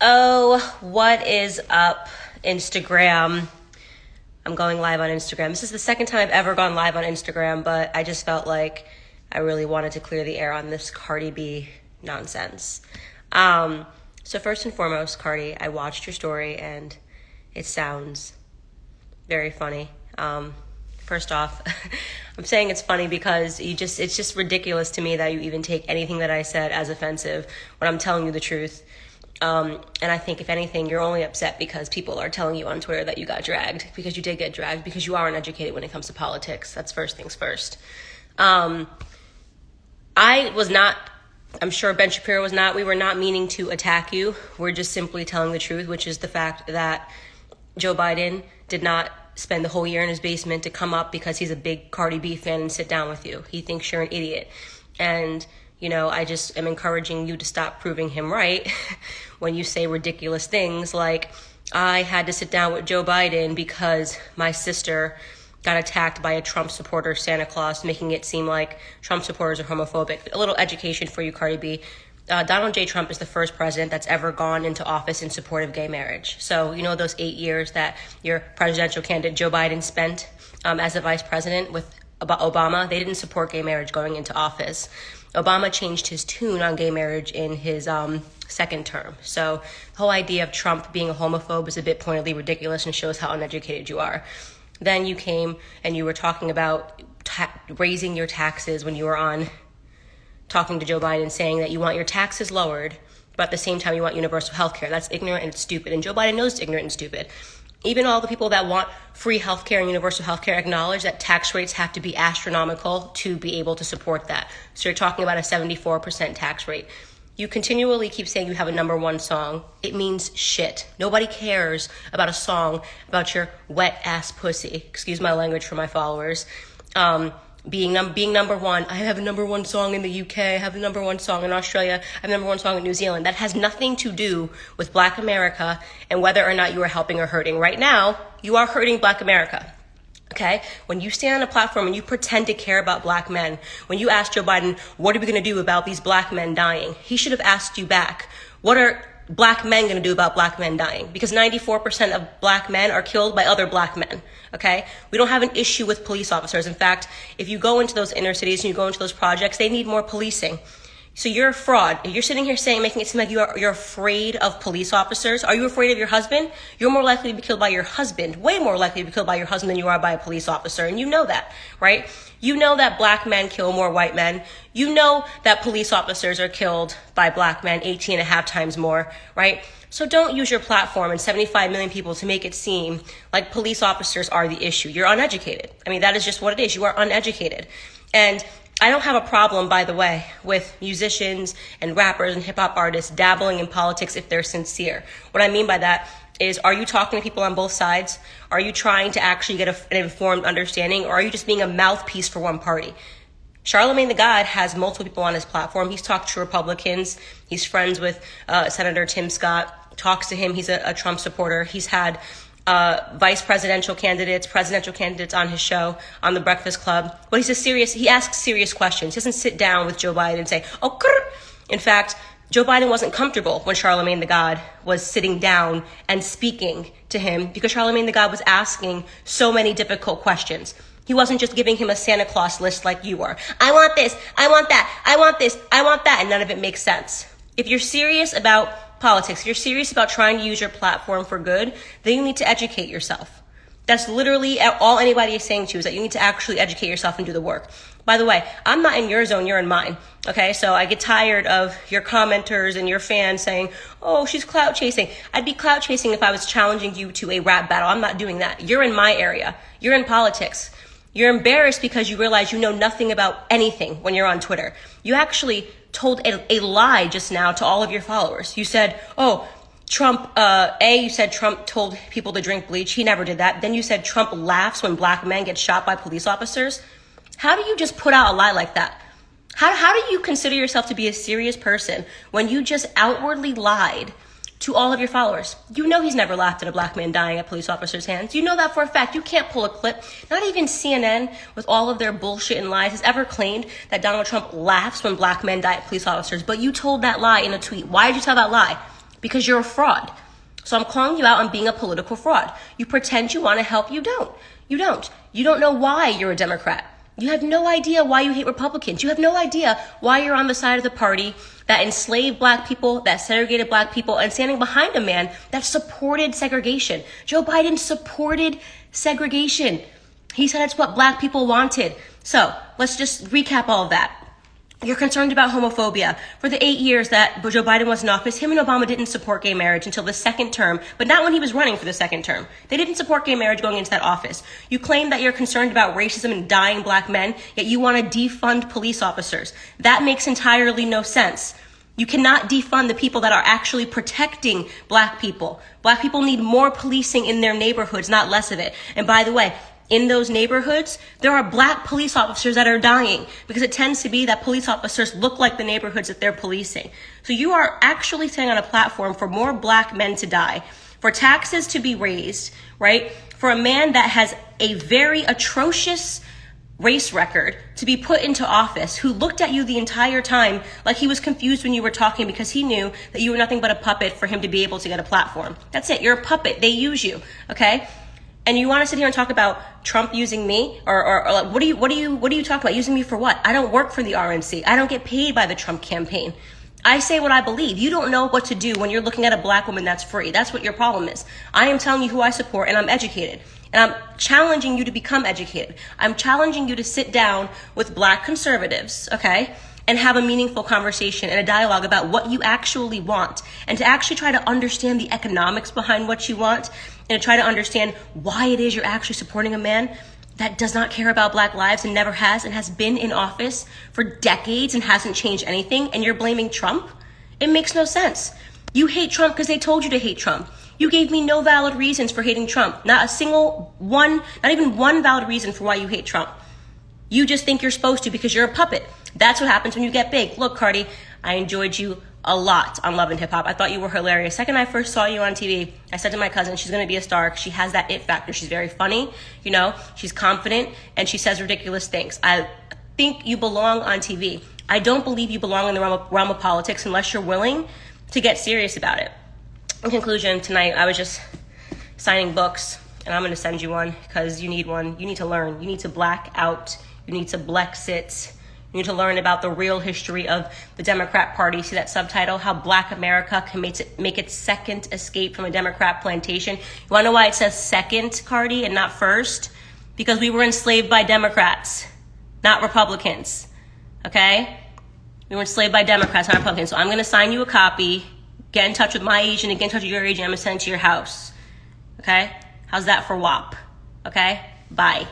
Oh, what is up, Instagram? I'm going live on Instagram. This is the second time I've ever gone live on Instagram, but I just felt like I really wanted to clear the air on this Cardi B nonsense. So first and foremost, Cardi, I watched your story and it sounds very funny. First off, I'm saying it's funny because it's just ridiculous to me that you even take anything that I said as offensive when I'm telling you the truth. And I think if anything, you're only upset because people are telling you on Twitter that you got dragged, because you did get dragged, because you are uneducated when it comes to politics. That's first things first. I was not, I'm sure Ben Shapiro was not, we were not meaning to attack you. We're just simply telling the truth, which is the fact that Joe Biden did not spend the whole year in his basement to come up because he's a big Cardi B fan and sit down with you. He thinks you're an idiot. And, you know, I just am encouraging you to stop proving him right when you say ridiculous things like, I had to sit down with Joe Biden because my sister got attacked by a Trump supporter, Santa Claus, making it seem like Trump supporters are homophobic. A little education for you, Cardi B. Donald J. Trump is the first president that's ever gone into office in support of gay marriage. So, you know, those 8 years that your presidential candidate Joe Biden spent as a vice president with Obama, they didn't support gay marriage going into office. Obama changed his tune on gay marriage in his second term. So the whole idea of Trump being a homophobe is a bit pointedly ridiculous and shows how uneducated you are. Then you came and you were talking about raising your taxes when you were on talking to Joe Biden, saying that you want your taxes lowered, but at the same time you want universal health care. That's ignorant and it's stupid. And Joe Biden knows it's ignorant and stupid. Even all the people that want free health care and universal health care acknowledge that tax rates have to be astronomical to be able to support that. So you're talking about a 74% tax rate. You continually keep saying you have a number one song. It means shit. Nobody cares about a song about your wet ass pussy. Excuse my language for my followers. Being number one. I have a number one song in the UK. I have a number one song in Australia. I have a number one song in New Zealand. That has nothing to do with Black America and whether or not you are helping or hurting. Right now, you are hurting Black America. Okay? When you stand on a platform and you pretend to care about Black men, when you ask Joe Biden, what are we going to do about these Black men dying? He should have asked you back, what are Black men going to do about Black men dying? Because 94% of Black men are killed by other Black men. Okay? We don't have an issue with police officers. In fact, if you go into those inner cities and you go into those projects, they need more policing. So you're a fraud. You're sitting here saying, making it seem like you're afraid of police officers. Are you afraid of your husband? You're more likely to be killed by your husband, way more likely to be killed by your husband than you are by a police officer. And you know that, right? You know that Black men kill more white men. You know that police officers are killed by Black men 18 and a half times more, right? So don't use your platform and 75 million people to make it seem like police officers are the issue. You're uneducated. I mean, that is just what it is. You are uneducated. And I don't have a problem, by the way, with musicians and rappers and hip hop artists dabbling in politics if they're sincere. What I mean by that is, are you talking to people on both sides? Are you trying to actually get an informed understanding, or are you just being a mouthpiece for one party? Charlamagne the God has multiple people on his platform. He's talked to Republicans. He's friends with Senator Tim Scott, talks to him. He's a Trump supporter. He's had vice presidential candidates on his show, on The Breakfast Club. But he asks serious questions. He doesn't sit down with Joe Biden and say, oh, grr. In fact, Joe Biden wasn't comfortable when Charlamagne the God was sitting down and speaking to him because Charlamagne the God was asking so many difficult questions. He wasn't just giving him a Santa Claus list like you are. I want this, I want that, I want this, I want that, and none of it makes sense. If you're serious about politics, if you're serious about trying to use your platform for good, then you need to educate yourself. That's literally all anybody is saying to you, is that you need to actually educate yourself and do the work. By the way, I'm not in your zone, you're in mine. Okay, so I get tired of your commenters and your fans saying, oh, she's clout chasing. I'd be clout chasing if I was challenging you to a rap battle. I'm not doing that. You're in my area. You're in politics. You're embarrassed because you realize you know nothing about anything when you're on Twitter. You actually told a lie just now to all of your followers. You said, oh, Trump, you said Trump told people to drink bleach. He never did that. Then you said Trump laughs when Black men get shot by police officers. How do you just put out a lie like that? How do you consider yourself to be a serious person when you just outwardly lied to all of your followers? You know he's never laughed at a Black man dying at police officers' hands. You know that for a fact. You can't pull a clip. Not even CNN, with all of their bullshit and lies, has ever claimed that Donald Trump laughs when Black men die at police officers. But you told that lie in a tweet. Why did you tell that lie? because you're a fraud. So I'm calling you out on being a political fraud. You pretend you want to help, you don't. You don't. You don't know why you're a Democrat. You have no idea why you hate Republicans. You have no idea why you're on the side of the party that enslaved black people, that segregated black people, and standing behind a man that supported segregation. Joe Biden supported segregation. He said it's what black people wanted. So let's just recap all of that. You're concerned about homophobia. For the 8 years that Joe Biden was in office, him and Obama didn't support gay marriage until the second term, but not when he was running for the second term. They didn't support gay marriage going into that office. You claim that you're concerned about racism and dying black men, yet you want to defund police officers. That makes entirely no sense. You cannot defund the people that are actually protecting black people. Black people need more policing in their neighborhoods, not less of it. And by the way, in those neighborhoods, there are black police officers that are dying because it tends to be that police officers look like the neighborhoods that they're policing. So you are actually standing on a platform for more black men to die, for taxes to be raised, right? For a man that has a very atrocious race record to be put into office, who looked at you the entire time like he was confused when you were talking because he knew that you were nothing but a puppet for him to be able to get a platform. That's it. You're a puppet. They use you. Okay? And you want to sit here and talk about Trump using me, or like, what do you talk about? Using me for what? I don't work for the RNC. I don't get paid by the Trump campaign. I say what I believe. You don't know what to do when you're looking at a black woman that's free. That's what your problem is. I am telling you who I support, and I'm educated. And I'm challenging you to become educated. I'm challenging you to sit down with black conservatives, okay, and have a meaningful conversation and a dialogue about what you actually want, and to actually try to understand the economics behind what you want, and to try to understand why it is you're actually supporting a man that does not care about black lives and never has, and has been in office for decades and hasn't changed anything, and you're blaming Trump? It makes no sense. You hate Trump because they told you to hate Trump. You gave me no valid reasons for hating Trump. Not a single one, not even one valid reason for why you hate Trump. You just think you're supposed to because you're a puppet. That's what happens when you get big. Look, Cardi, I enjoyed you a lot on Love and Hip Hop. I thought you were hilarious. Second I first saw you on TV, I said to my cousin, she's going to be a star because she has that it factor. She's very funny, you know, she's confident, and she says ridiculous things. I think you belong on TV. I don't believe you belong in the realm of politics unless you're willing to get serious about it. In conclusion, tonight I was just signing books, and I'm going to send you one because you need one. You need to learn. You need to black out. You need to Blexit. You need to learn about the real history of the Democrat Party. See that subtitle? How Black America can make its second escape from a Democrat plantation. You want to know why it says second, Cardi, and not first? Because we were enslaved by Democrats, not Republicans. Okay? We were enslaved by Democrats, not Republicans. So I'm going to sign you a copy. Get in touch with my agent and get in touch with your agent. I'm going to send it to your house. Okay? How's that for WAP? Okay? Bye.